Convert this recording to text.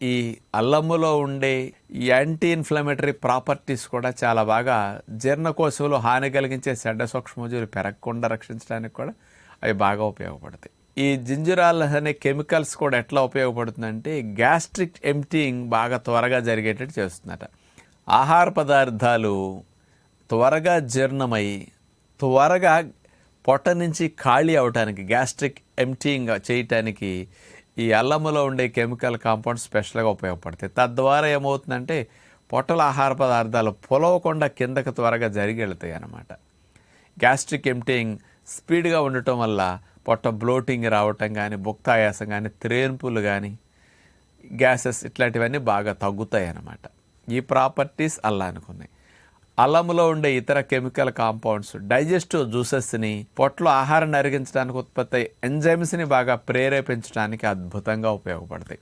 ఈ అల్లములో ఉండే anti inflammatory properties కూడా చాలా బాగా జీర్ణకోశంలో హాని కలిగించే చెడ్డ సూక్ష్మజీవులు పెరగకుండా రక్షించడానికి కూడా అవి బాగా ఉపయోగపడతాయి. ఈ జింజరాల్ అనే కెమికల్స్ కూడా ఎట్లా ఉపయోగపడుతుందంటే గ్యాస్ట్రిక్ ఎంప్టీయింగ్ బాగా త్వరగా జరిగేటట్టు చేస్తుందట. ఆహార పదార్థాలు త్వరగా జీర్ణమై త్వరగా పొట్ట నుంచి ఖాళీ అవడానికి, గ్యాస్ట్రిక్ ఎంప్టీయింగ్ చేయటానికి ఈ అల్లములో ఉండే కెమికల్ కాంపౌండ్స్ స్పెషల్గా ఉపయోగపడతాయి. తద్వారా ఏమవుతుందంటే పొట్టల ఆహార పదార్థాలు పొలవకుండా కిందకు త్వరగా జరిగి వెళ్తాయి అన్నమాట. గ్యాస్ట్రిక్ ఎంప్టీయింగ్ స్పీడ్గా ఉండటం వల్ల పొట్ట బ్లోటింగ్ రావటం కానీ, భుక్తాయాసం కానీ, త్రేన్పులు కానీ, గ్యాసెస్ ఇట్లాంటివన్నీ బాగా తగ్గుతాయి అన్నమాట. ఈ ప్రాపర్టీస్ అల్లానికి ఉన్నాయి. అల్లంలో ఉండే ఇతర కెమికల్ కాంపౌండ్స్ డైజెస్టివ్ జ్యూసెస్ని, పొట్టలో ఆహారాన్ని అరిగించడానికి ఉత్పత్తి ఎంజైమ్స్ని బాగా ప్రేరేపించడానికి అద్భుతంగా ఉపయోగపడతాయి.